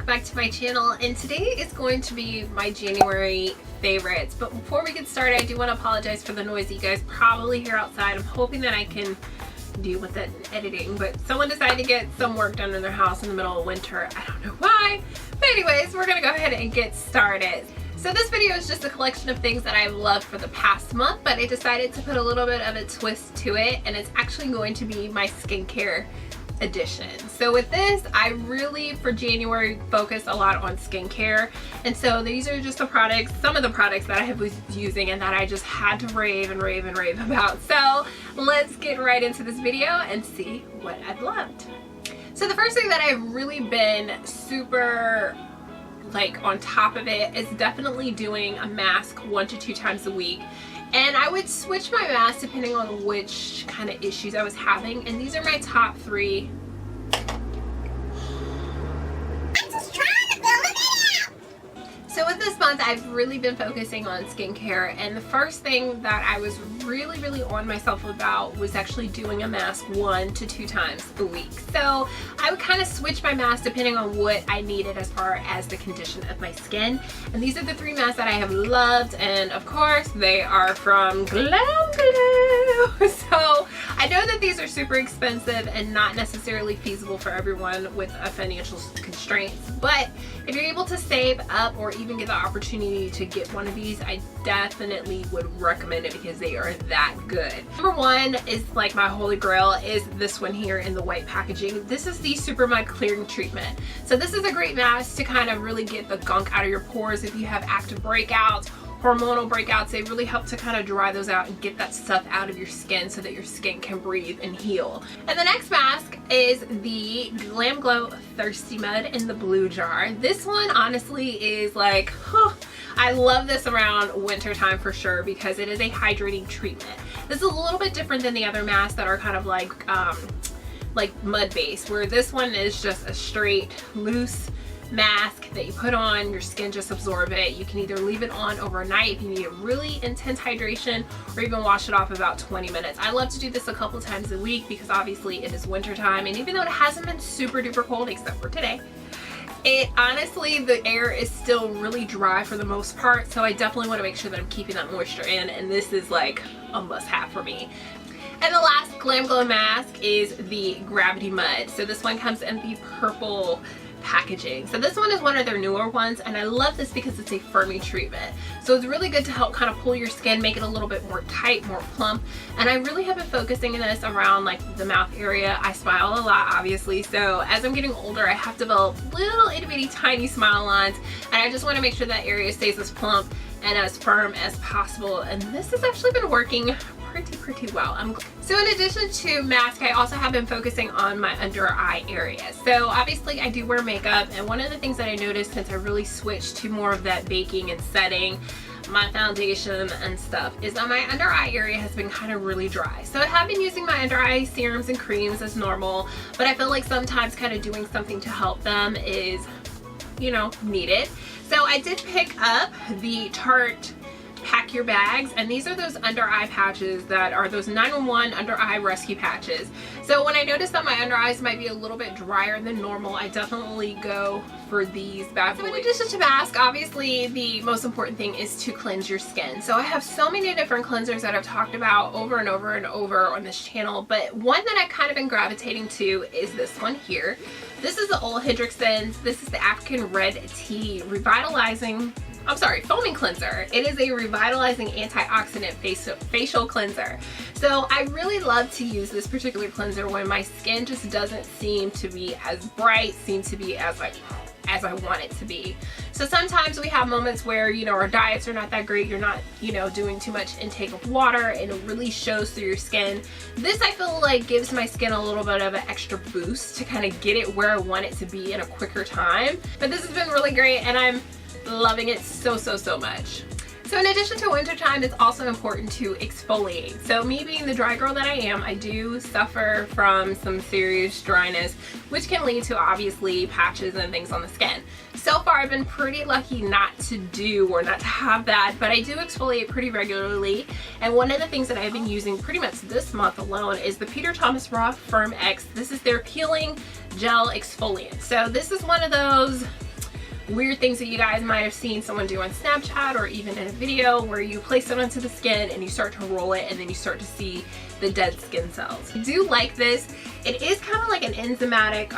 welcome back to my channel, and today is going to be my January favorites. But before we get started, I do want to apologize for the noise that you guys probably hear outside. I'm hoping that I can deal with it in editing, but someone decided to get some work done in their house in the middle of winter. I don't know why, but anyways, we're gonna go ahead and get started. So this video is just a collection of things that I've loved for the past month, but I decided to put a little bit of a twist to it, and it's actually going to be my skincare edition. So with this, I really for January focused a lot on skincare, and so these are just the products, some of the products that I was using and that I just had to rave about. So let's get right into this video and see what I've loved. So the first thing that I've really been super on top of it is definitely doing a mask 1 to 2 times a week. And I would switch my mask depending on which kind of issues I was having. And these are my top 3. So with this month, I've really been focusing on skincare, and the first thing that I was really on myself about was actually doing a mask 1 to 2 times a week. So I would kind of switch my mask depending on what I needed as far as the condition of my skin. And these are the 3 masks that I have loved, and of course they are from GlamGlow. So I know that these are super expensive and not necessarily feasible for everyone with a financial constraints, but if you're able to save up or even get the opportunity to get one of these, I definitely would recommend it because they are that good. Number 1 is like my holy grail, is this one here in the white packaging. This is the SuperMud clearing treatment. So this is a great mask to kind of really get the gunk out of your pores if you have active breakouts, hormonal breakouts. They really help to kind of dry those out and get that stuff out of your skin so that your skin can breathe and heal. And the next mask is the GlamGlow ThirstyMud in the blue jar. This one honestly is like, I love this around winter time for sure because it is a hydrating treatment. This is a little bit different than the other masks that are kind of like mud based, where this one is just a straight loose mask that you put on, your skin just absorb it. You can either leave it on overnight if you need a really intense hydration, or even wash it off about 20 minutes. I love to do this a couple times a week because obviously it is winter time, and even though it hasn't been super duper cold except for today, it honestly, the air is still really dry for the most part, so I definitely want to make sure that I'm keeping that moisture in, and this is like a must-have for me. And the last GlamGlow mask is the GravityMud. So this one comes in the purple packaging. So this one is one of their newer ones, and I love this because it's a firming treatment. So it's really good to help kind of pull your skin, make it a little bit more tight, more plump. And I really have been focusing on this around like the mouth area. I smile a lot, obviously. So as I'm getting older, I have developed little itty bitty tiny smile lines, and I just want to make sure that area stays as plump and as firm as possible. And this has actually been working pretty well. So in addition to mask, I also have been focusing on my under eye area. So obviously I do wear makeup, and one of the things that I noticed since I really switched to more of that baking and setting my foundation and stuff is that my under eye area has been kind of really dry. So I have been using my under eye serums and creams as normal, but I feel like sometimes kind of doing something to help them is, you know, needed. So I did pick up the Tarte Pack Your Bags, and these are those under eye patches that are those 911 under eye rescue patches. So when I noticed that my under eyes might be a little bit drier than normal, I definitely go for these bad boys. So in addition to mask, obviously the most important thing is to cleanse your skin. So I have so many different cleansers that I've talked about over and over on this channel, but one that I've kind of been gravitating to is this one here. This is the old Henriksen's. This is the African Red Tea foaming cleanser. It is a revitalizing antioxidant facial cleanser. So I really love to use this particular cleanser when my skin just doesn't seem to be as bright, seem to be as I want it to be. So sometimes we have moments where, you know, our diets are not that great, you're not, you know, doing too much intake of water, and it really shows through your skin. This I feel like gives my skin a little bit of an extra boost to kind of get it where I want it to be in a quicker time. But this has been really great, and I'm loving it so much. So in addition to wintertime, it's also important to exfoliate. So me being the dry girl that I am, I do suffer from some serious dryness, which can lead to obviously patches and things on the skin. So far I've been pretty lucky not to have that, but I do exfoliate pretty regularly. And one of the things that I've been using pretty much this month alone is the Peter Thomas Roth FIRMX. This is their peeling gel exfoliant. So this is one of those weird things that you guys might have seen someone do on Snapchat or even in a video where you place it onto the skin and you start to roll it and then you start to see the dead skin cells. I do like this. It is kind of like an enzymatic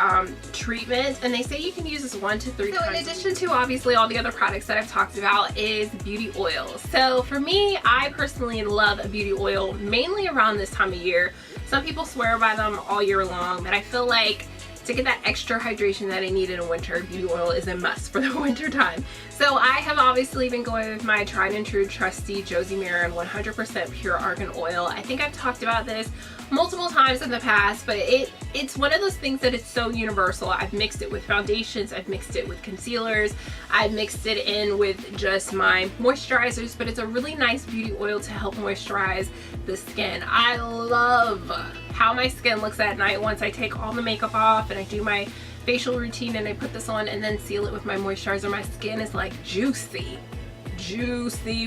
treatment, and they say you can use this 1 to 3 times. So in addition to obviously all the other products that I've talked about is beauty oils. So for me, I personally love a beauty oil mainly around this time of year. Some people swear by them all year long, but I feel like to get that extra hydration that I need in a winter, beauty oil is a must for the winter time. So I have obviously been going with my tried and true trusty Josie Maran 100% pure argan oil. I think I've talked about this multiple times in the past, but it's one of those things that is so universal. I've mixed it with foundations, I've mixed it with concealers, I've mixed it in with just my moisturizers, but it's a really nice beauty oil to help moisturize the skin. I love how my skin looks at night once I take all the makeup off and I do my facial routine and I put this on and then seal it with my moisturizer. My skin is like juicy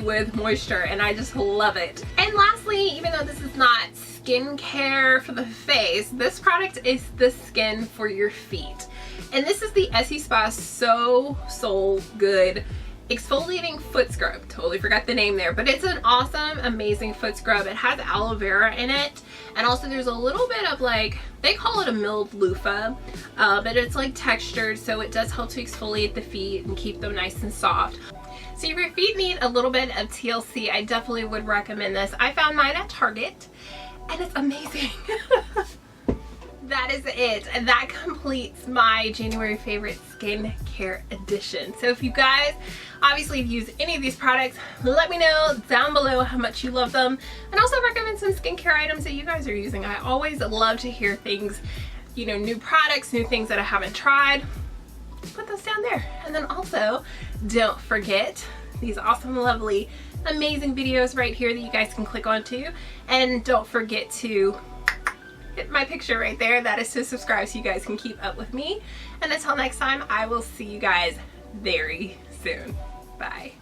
with moisture, and I just love it. And lastly, even though this is not skincare for the face, this product is the skin for your feet. And this is the Essie Spa So Good exfoliating foot scrub. Totally forgot the name there, but it's an awesome, amazing foot scrub. It has aloe vera in it, and also there's a little bit of, like, they call it a milled loofah, but it's like textured, so it does help to exfoliate the feet and keep them nice and soft. So if your feet need a little bit of TLC, I definitely would recommend this. I found mine at Target, and it's amazing. That is it, and that completes my January favorite skincare edition. So if you guys obviously have used any of these products, let me know down below how much you love them, and also recommend some skincare items that you guys are using. I always love to hear things, you know, new products, new things that I haven't tried. Put those down there. And then also, don't forget these awesome, lovely, amazing videos right here that you guys can click onto, and don't forget to hit my picture right there. That is to subscribe so you guys can keep up with me. And until next time, I will see you guys very soon. Bye.